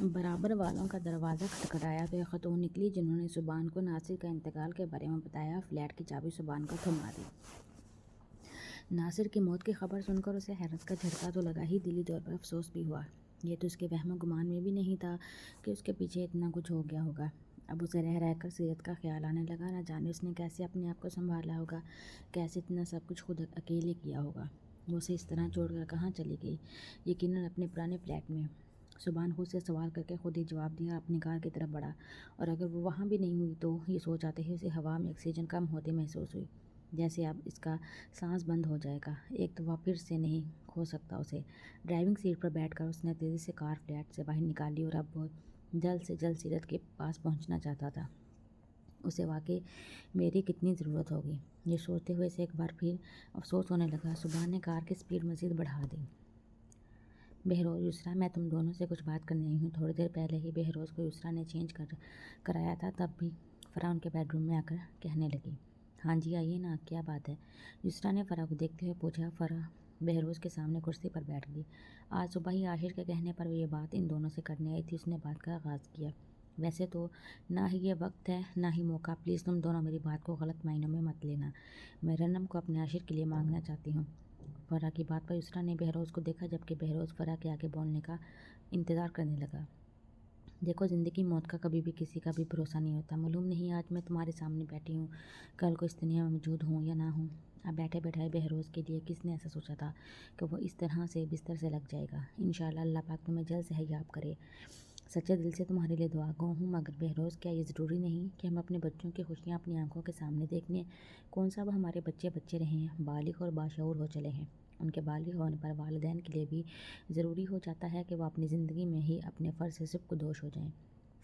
برابر والوں کا دروازہ کھٹکھٹایا تو ایک خاتون نکلی جنہوں نے سبحان کو ناصر کا انتقال کے بارے میں بتایا۔ فلیٹ کی چابی سبحان کو تھما دی۔ ناصر کی موت کی خبر سن کر اسے حیرت کا جھٹکا تو لگا ہی، دلی طور پر افسوس بھی ہوا۔ یہ تو اس کے وہم و گمان میں بھی نہیں تھا کہ اس کے پیچھے اتنا کچھ ہو گیا ہوگا۔ اب اسے رہ رہ کر سیرت کا خیال آنے لگا، نہ جانے اس نے کیسے اپنے آپ کو سنبھالا ہوگا، کیسے اتنا سب کچھ خود اکیلے کیا ہوگا۔ وہ اسے اس طرح چھوڑ کر کہاں چلی گئی؟ یقیناً اپنے پرانے فلیٹ میں۔ سبحان خود سے سوال کر کے خود ہی جواب دیا، اپنی کار کی طرف بڑھا، اور اگر وہ وہاں بھی نہیں ہوئی تو یہ سوچ آتے ہی اسے ہوا میں آکسیجن کم ہوتی محسوس ہوئی، جیسے اب اس کا سانس بند ہو جائے گا۔ ایک دفعہ پھر سے نہیں کھو سکتا اسے۔ ڈرائیونگ سیٹ پر بیٹھ کر اس نے تیزی سے کار فلیٹ سے باہر نکالی اور اب وہ جلد سے جلد سیرت کے پاس پہنچنا چاہتا تھا۔ اسے واقعی میری کتنی ضرورت ہوگی، یہ سوچتے ہوئے اسے ایک بار پھر افسوس ہونے لگا۔ سبحان نے کار کی سپیڈ مزید بڑھا دی۔ بہروز، یسریٰ، میں تم دونوں سے کچھ بات کرنے آئی ہوں۔ تھوڑی دیر پہلے ہی بہروز کو یسریٰ نے چینج کرایا تھا، تب بھی فرح ان کے بیڈ روم میں آ کر کہنے لگی، ہاں جی آئیے نا، کیا بات ہے؟ یسریٰ نے فرح کو دیکھتے ہوئے پوچھا۔ فرح بہروز کے سامنے کرسی پر بیٹھ گئی۔ آج صبح ہی عاشر کے کہنے پر وہ یہ بات ان دونوں سے کرنے آئی تھی۔ اس نے بات کا آغاز کیا، ویسے تو نہ ہی یہ وقت ہے نہ ہی موقع، پلیز تم دونوں میری بات کو غلط معنوں میں مت لینا، میں رنم کو اپنے عاشر کے لیے مانگنا چاہتی ہوں۔ فرح کی بات پر یسریٰ نے بہروز کو دیکھا، جبکہ بہروز فرح کے آگے بولنے کا انتظار کرنے لگا۔ دیکھو، زندگی موت کا کبھی بھی کسی کا بھی بھروسہ نہیں ہوتا۔ معلوم نہیں آج میں تمہارے سامنے بیٹھی ہوں، کل کو اس دنیا میں موجود ہوں یا نہ ہوں۔ اب بیٹھے بیٹھائے بہروز کے لیے کس نے ایسا سوچا تھا کہ وہ اس طرح سے بستر سے لگ جائے گا؟ انشاءاللہ اللہ پاک تمہیں جلد سے حیاب کرے۔ سچے دل سے تمہارے لیے دعا گو ہوں۔ مگر بہروز، کیا یہ ضروری نہیں کہ ہم اپنے بچوں کی خوشیاں اپنی آنکھوں کے سامنے دیکھ لیں؟ کون سا اب ہمارے بچے بچے رہے ہیں، بالغ اور باشعور ہو چلے ہیں؟ ان کے بالغ ہونے پر والدین کے لیے بھی ضروری ہو جاتا ہے کہ وہ اپنی زندگی میں ہی اپنے فرض سے سبکدوش ہو جائیں۔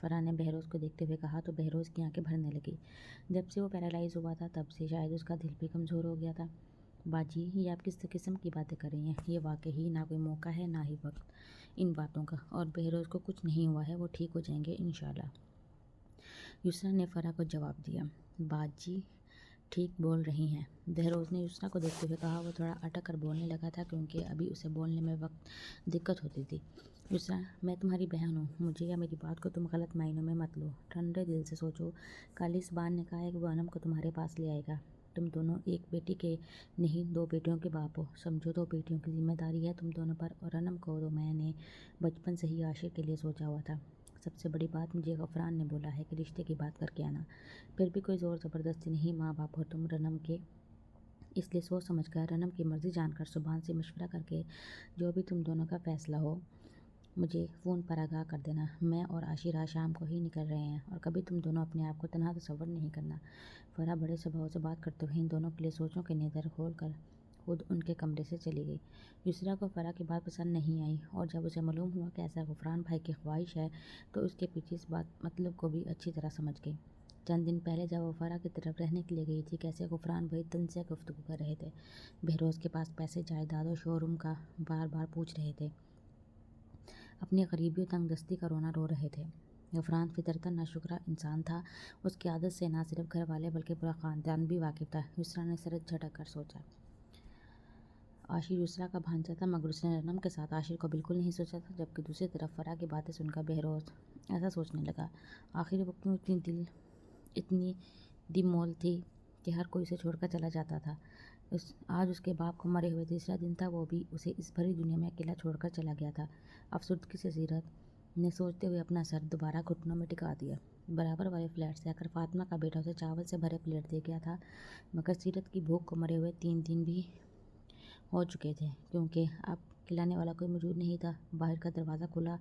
فرح نے بہروز کو دیکھتے ہوئے کہا تو بہروز کی آنکھیں بھرنے لگی۔ جب سے وہ پیرالائز ہوا تھا تب سے شاید اس کا دل بھی کمزور ہو گیا تھا۔ باجی، یہ آپ کس قسم کی باتیں کر رہی ہیں؟ یہ واقعی نہ کوئی موقع ہے نہ ہی وقت ان باتوں کا، اور بہروز کو کچھ نہیں ہوا ہے، وہ ٹھیک ہو جائیں گے انشاءاللہ، یسریٰ نے فرح کو جواب دیا۔ باجی ٹھیک بول رہی ہیں، بہروز نے یسریٰ کو دیکھتے ہوئے کہا۔ وہ تھوڑا اٹک کر بولنے لگا تھا کیونکہ ابھی اسے بولنے میں وقت دقت ہوتی تھی۔ یسریٰ، میں تمہاری بہن ہوں، مجھے یا میری بات کو تم غلط معنوں میں مت لو۔ ٹھنڈے دل سے سوچو، کل ہی سبحان نے کہا ہے کہ وہ انم کو تمہارے پاس لے آئے گا۔ تم دونوں ایک بیٹی کے نہیں 2 بیٹیوں کے باپ ہو، سمجھو 2 بیٹیوں کی ذمہ داری ہے تم دونوں پر، اور انم کو تو میں نے بچپن سے ہی عاشر کے لیے سوچا ہوا تھا۔ سب سے بڑی بات مجھے غفران نے بولا ہے کہ رشتے کی بات کر کے آنا، پھر بھی کوئی زور زبردستی نہیں، ماں باپ ہو تم رنم کے، اس لیے سوچ سمجھ کر، رنم کی مرضی جان کر، سبحان سے مشورہ کر کے جو بھی تم دونوں کا فیصلہ ہو مجھے فون پر آگاہ کر دینا۔ میں اور عاشر آج شام کو ہی نکل رہے ہیں، اور کبھی تم دونوں اپنے آپ کو تنہا تصور نہیں کرنا۔ فرح بڑے صباؤ سے بات کرتے ہوئے ان دونوں کے لیے سوچوں کے نظر کھول کر خود ان کے کمرے سے چلی گئی۔ یسریٰ کو فرح کی بات پسند نہیں آئی، اور جب اسے معلوم ہوا کہ ایسا غفران بھائی کی خواہش ہے تو اس کے پیچھے اس بات مطلب کو بھی اچھی طرح سمجھ گئی۔ چند دن پہلے جب وہ فرح کی طرف رہنے کے لیے گئی تھی، کیسے غفران بھائی تن سے گفتگو کر رہے تھے، بہروز کے پاس پیسے، جائیداد اور شو روم کا بار بار پوچھ رہے تھے، اپنی غریبی و تنگ دستی کا رونا رو رہے تھے۔ غفران فطرتاً ناشکرا انسان تھا، اس کی عادت سے نہ صرف گھر والے بلکہ پورا خاندان بھی واقف تھا۔ یسریٰ نے سر جھٹک کر سوچا۔ عاشر یسریٰ کا بھانجا تھا، مگر اس نے رنم کے ساتھ عاشر کو بالکل نہیں سوچا تھا، جبکہ دوسری طرف فرح کی باتیں سن کر بہروز ایسا سوچنے لگا، آخر وہ کیوں اتنی دی مول تھی کہ ہر کوئی اسے چھوڑ کر چلا جاتا تھا۔ آج اس کے باپ کو مرے ہوئے 3را دن تھا، وہ بھی اسے اس بھری دنیا میں اکیلا چھوڑ کر چلا گیا تھا۔ افسردگی سے سیرت نے سوچتے ہوئے اپنا سر دوبارہ گھٹنوں میں ٹکا دیا۔ برابر والے فلیٹ سے آ کر فاطمہ کا بیٹا اسے چاول سے بھرے پلیٹ دے گیا تھا، مگر سیرت کی بھوک کو مرے ہوئے 3 دن بھی ہو چکے تھے، کیونکہ اب کھلانے والا کوئی موجود نہیں تھا۔ باہر کا دروازہ کھلا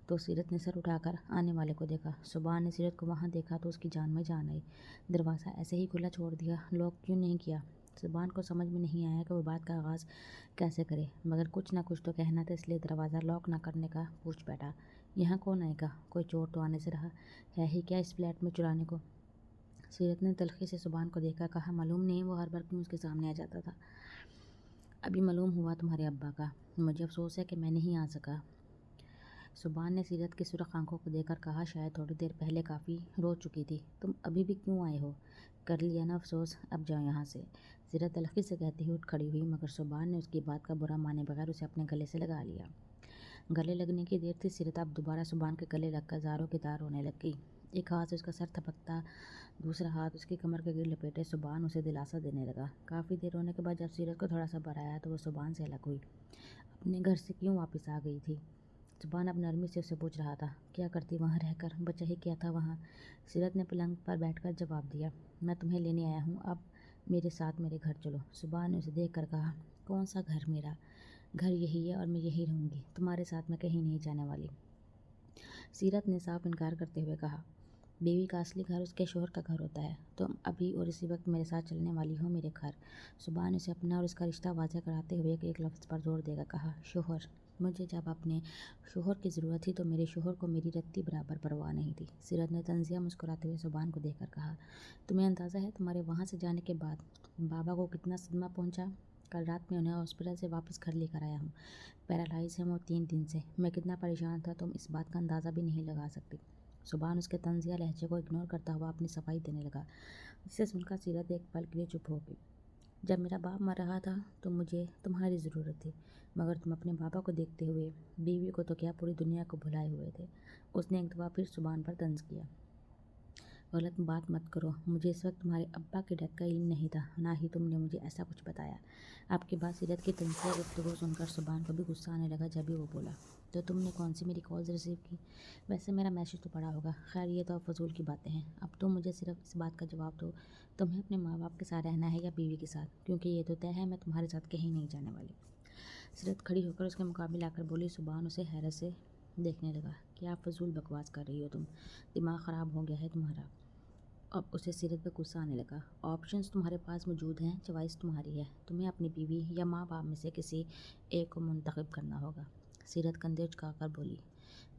تو سیرت نے سر اٹھا کر آنے والے کو دیکھا۔ سبحان نے سیرت کو وہاں دیکھا تو اس کی جان میں جان آئی۔ دروازہ ایسے ہی کھلا چھوڑ دیا، لاک کیوں نہیں کیا؟ سبحان کو سمجھ میں نہیں آیا کہ وہ بات کا آغاز کیسے کرے، مگر کچھ نہ کچھ تو کہنا تھا، اس لیے دروازہ لاک نہ کرنے کا پوچھ بیٹھا، یہاں کون آئے گا؟ کوئی چور تو آنے سے رہا ہے ہی کیا اس فلیٹ میں چرانے کو؟ سیرت نے تلخی سے سبحان کو دیکھ کر کہا، معلوم نہیں وہ ہر بار کیوں اس کے سامنے آ جاتا تھا؟ ابھی معلوم ہوا تمہارے ابا کا، مجھے افسوس ہے کہ میں نہیں آ سکا۔ سبحان نے سیرت کی سرخ آنکھوں کو دیکھ کر کہا، شاید تھوڑی دیر پہلے کافی رو چکی تھی، تم ابھی بھی کیوں آئے ہو؟ کر لیا نا افسوس، اب جاؤ یہاں سے۔ سیرت تلخی سے کہتی ہوئی اٹھ کھڑی ہوئی، مگر سبحان نے اس کی بات کا برا مانے بغیر اسے اپنے گلے سے لگا لیا۔ گلے لگنے کی دیر تھی۔ سیرت اب دوبارہ سبحان کے گلے لگ کر زاروں کی تار رونے لگ گئی۔ ایک ہاتھ سے اس کا سر تھپکتا، دوسرا ہاتھ اس کی کمر کے گر لپیٹے سبحان اسے دلاسا دینے لگا۔ کافی دیر رونے کے بعد جب سیرت کو تھوڑا صبر آیا تو وہ سبحان سے الگ ہوئی۔ اپنے گھر سے کیوں واپس آ گئی تھی؟ سبحان اب نرمی سے اسے پوچھ رہا تھا۔ کیا کرتی وہاں رہ کر، بچہ ہی کیا تھا وہاں؟ سیرت نے پلنگ پر بیٹھ کر جواب دیا۔ میں تمہیں لینے آیا ہوں، اب میرے ساتھ میرے گھر چلو۔ سبحان نے اسے دیکھ کر کہا، کون سا گھر؟ میرا گھر یہی ہے اور میں یہی رہوں گی، تمہارے ساتھ میں کہیں نہیں جانے والی۔ سیرت نے صاف انکار کرتے ہوئے کہا، بیوی کا اصلی گھر اس کے شوہر کا گھر ہوتا ہے، تم ابھی اور اسی وقت میرے ساتھ چلنے والی ہو میرے گھر۔ سبحان نے اسے اپنا اور اس کا رشتہ واضح کراتے ہوئے ایک لفظ پر زور دے کر کہا، شوہر۔ مجھے جب اپنے شوہر کی ضرورت تھی تو میرے شوہر کو میری رتی برابر پرواہ نہیں تھی۔ سیرت نے طنزیہ مسکراتے ہوئے سبحان کو دیکھ کر کہا، تمہیں اندازہ ہے تمہارے وہاں سے جانے کے بعد بابا کو کتنا صدمہ پہنچا؟ کل رات میں انہیں ہاسپٹل سے واپس گھر لے کر آیا ہوں، پیرالائز ہے وہ 3 دن سے۔ میں کتنا پریشان تھا تم اس بات کا اندازہ بھی نہیں لگا سکتی۔ سبحان اس کے طنزیہ لہجے کو اگنور کرتا ہوا اپنی صفائی دینے لگا، جسے سن کر سیرت ایک پل کے لیے چپ ہو گئی۔ جب میرا باپ مر رہا تھا تو مجھے تمہاری ضرورت تھی، مگر تم اپنے بابا کو دیکھتے ہوئے بیوی کو تو کیا پوری دنیا کو بھلائے ہوئے تھے۔ اس نے ایک دفعہ پھر سبحان پر طنز کیا، غلط بات مت کرو، مجھے اس وقت تمہارے ابا کی ڈیتھ کا علم نہیں تھا، نہ ہی تم نے مجھے ایسا کچھ بتایا۔ آپ کے بعد سیرت کی طنزیہ گفتگو سن کر سبحان کو بھی غصہ آنے لگا۔ جب بھی وہ بولا، تو تم نے کون سی میری کالز ریسیو کی؟ ویسے میرا میسج تو پڑا ہوگا، خیر یہ تو اب فضول کی باتیں ہیں۔ اب تم مجھے صرف اس بات کا جواب دو، تمہیں اپنے ماں باپ کے ساتھ رہنا ہے یا بیوی کے ساتھ؟ کیونکہ یہ تو طے ہے میں تمہارے ساتھ کہیں نہیں جانے والی۔ سیرت کھڑی ہو کر اس کے مقابل آ کر بولی۔ سبحان اسے حیرت سے دیکھنے لگا، کیا فضول بکواس کر رہی ہو تم؟ دماغ خراب ہو گیا ہے تمہارا؟ اب اسے سیرت پہ غصہ آنے لگا۔ آپشنز تمہارے پاس موجود ہیں، چوائس تمہاری ہے، تمہیں اپنی بیوی یا ماں باپ میں سے کسی ایک کو منتخب کرنا ہوگا۔ سیرت کندھے جھکا کر بولی،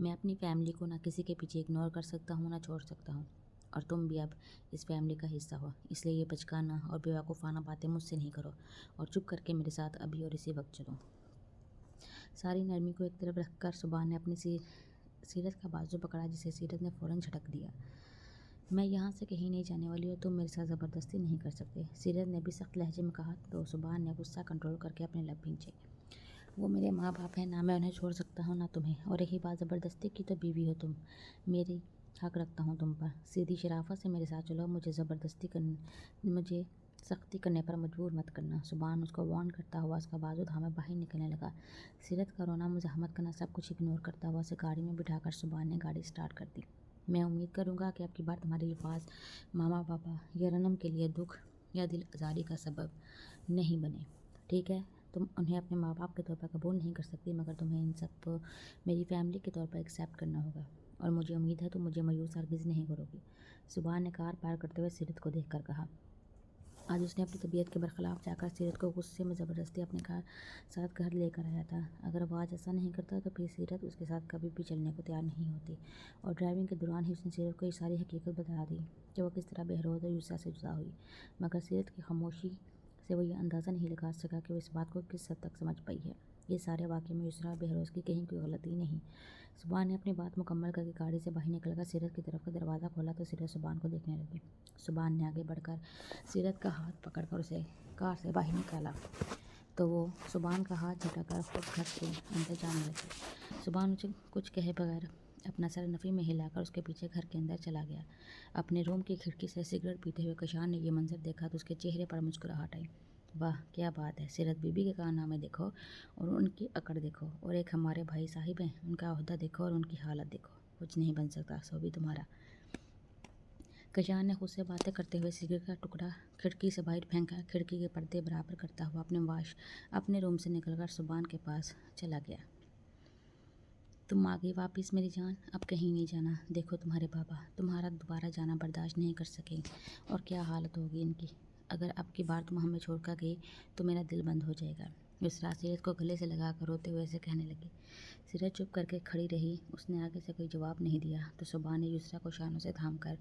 میں اپنی فیملی کو نہ کسی کے پیچھے اگنور کر سکتا ہوں نہ چھوڑ سکتا ہوں، اور تم بھی اب اس فیملی کا حصہ ہو، اس لیے یہ بچکانہ اور بیوقوفانہ باتیں مجھ سے نہیں کرو اور چپ کر کے میرے ساتھ ابھی اور اسی وقت چلو۔ ساری نرمی کو ایک طرف رکھ کر سبحان نے اپنی سیرت کا بازو پکڑا، جسے سیرت نے فوراً جھٹک دیا۔ میں یہاں سے کہیں نہیں جانے والی اور تم میرے ساتھ زبردستی نہیں کر سکتے، سیرت نے بھی سخت لہجے میں کہا تو سبحان نے غصہ کنٹرول کر کے اپنے لب بھینچے۔ وہ میرے ماں باپ ہیں، نہ میں انہیں چھوڑ سکتا ہوں نہ تمہیں، اور رہی بات زبردستی کی تو بیوی ہو تم، میری حق رکھتا ہوں تم پر، سیدھی شرافت سے میرے ساتھ چلو، مجھے سختی کرنے پر مجبور مت کرنا۔ سبحان اس کو وارن کرتا ہوا اس کا بازو تھامے باہر نکلنے لگا۔ سیرت کا رونا مزاحمت کرنا سب کچھ اگنور کرتا ہوا اسے گاڑی میں بٹھا کر سبحان نے گاڑی سٹارٹ کر دی۔ میں امید کروں گا کہ اب کی بار تمہارے الفاظ ماما بابا یا رنم کے لیے دکھ یا دل آزاری کا سبب نہیں بنے، ٹھیک ہے؟ تم انہیں اپنے ماں باپ کے طور پر قبول نہیں کر سکتی، مگر تمہیں ان سب کو میری فیملی کے طور پر ایکسیپٹ کرنا ہوگا، اور مجھے امید ہے تم مجھے مایوس ہرگز نہیں کرو گی۔ سبحان نے کار پار کرتے ہوئے سیرت کو دیکھ کر کہا۔ آج اس نے اپنی طبیعت کے برخلاف جا کر سیرت کو غصے میں زبردستی اپنے ساتھ گھر لے کر آیا تھا۔ اگر وہ آج ایسا نہیں کرتا تو پھر سیرت اس کے ساتھ کبھی بھی چلنے کو تیار نہیں ہوتی، اور ڈرائیونگ کے دوران ہی اس نے سیرت کو یہ ساری حقیقت بتا دی کہ وہ کس طرح بہروز اور یسریٰ سے جدا ہوئی، مگر سیرت کی خاموشی سے وہ یہ اندازہ نہیں لگا سکا کہ وہ اس بات کو کس حد تک سمجھ پائی ہے۔ یہ سارے واقعے میں یسریٰ اور بہروز کی کہیں کوئی غلطی نہیں۔ سبحان نے اپنی بات مکمل کر کے گاڑی سے باہر نکل کر سیرت کی طرف کا دروازہ کھولا تو سیرت سبحان کو دیکھنے لگی۔ سبحان نے آگے بڑھ کر سیرت کا ہاتھ پکڑ کر اسے کار سے باہر نکالا تو وہ سبحان کا ہاتھ جھٹک کر خود گھر کے اندر جانے لگی۔ سبحان اسے کچھ کہے بغیر اپنا سر نفی میں ہلا کر اس کے پیچھے گھر کے اندر چلا گیا۔ اپنے روم کی کھڑکی سے سگریٹ پیتے ہوئے کشان نے یہ منظر دیکھا تو اس کے چہرے پر مسکراہٹ آئی۔ واہ کیا بات ہے، سیرت بی بی کے کارنامے دیکھو اور ان کی اکڑ دیکھو، اور ایک ہمارے بھائی صاحب ہیں، ان کا عہدہ دیکھو اور ان کی حالت دیکھو، کچھ نہیں بن سکتا سو بھی تمہارا۔ کشان نے خود سے باتیں کرتے ہوئے سگریٹ کا ٹکڑا کھڑکی سے باہر پھینکا، کھڑکی کے پردے برابر کرتا ہوا اپنے روم سے نکل کر سبحان کے پاس چلا گیا۔ تم آ گئی واپس میری جان، اب کہیں نہیں جانا، دیکھو تمہارے بابا تمہارا دوبارہ جانا برداشت نہیں کر سکیں، اور کیا حالت ہوگی ان کی، اگر اب کی بار تم ہمیں چھوڑ کر گئی تو میرا دل بند ہو جائے گا۔ یسریٰ سیرت کو گلے سے لگا کر روتے ہوئے اسے کہنے لگی۔ سیرت چپ کر کے کھڑی رہی، اس نے آگے سے کوئی جواب نہیں دیا تو سبحان نے یسریٰ کو شانوں سے تھام کر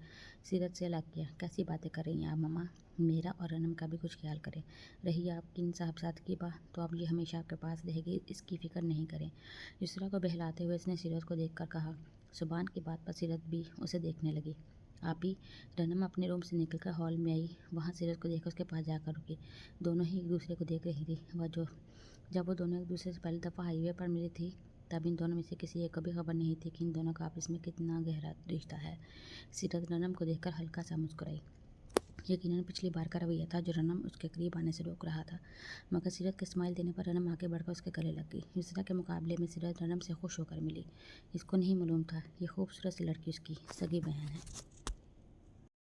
سیرت سے الگ کیا۔ کیسی باتیں کر رہی ہیں آپ ماما، میرا اور رنم کا بھی کچھ خیال کریں، رہی آپ کی ان صاحبزاد کی بات تو اب یہ ہمیشہ آپ کے پاس رہے گی، اس کی فکر نہیں کریں۔ یسریٰ کو بہلاتے ہوئے اس نے سیرت کو دیکھ کر کہا۔ سبحان کی بات پر سیرت بھی اسے دیکھنے لگی۔ آپی، رنم اپنے روم سے نکل کر ہال میں آئی، وہاں سیرت کو دیکھ کر اس کے پاس جا کر رکی۔ دونوں ہی ایک دوسرے کو دیکھ رہی تھی۔ جب وہ دونوں ایک دوسرے سے پہلی دفعہ ہائی وے پر ملی تھی تب ان دونوں میں سے کسی ایک کو بھی خبر نہیں تھی کہ ان دونوں کا آپس میں کتنا گہرا رشتہ ہے۔ سیرت رنم کو دیکھ کر ہلکا سا مسکرائی۔ یقیناً پچھلی بار کا رویہ تھا جو رنم اس کے قریب آنے سے روک رہا تھا، مگر سیرت کے اسمائل دینے پر رنم آگے بڑھ کر اس کے گلے لگ گئی۔ یسریٰ کے مقابلے میں سیرت رنم سے خوش ہو کر ملی۔ اس کو نہیں معلوم تھا یہ خوبصورت سی لڑکی اس کی سگی بہن ہے۔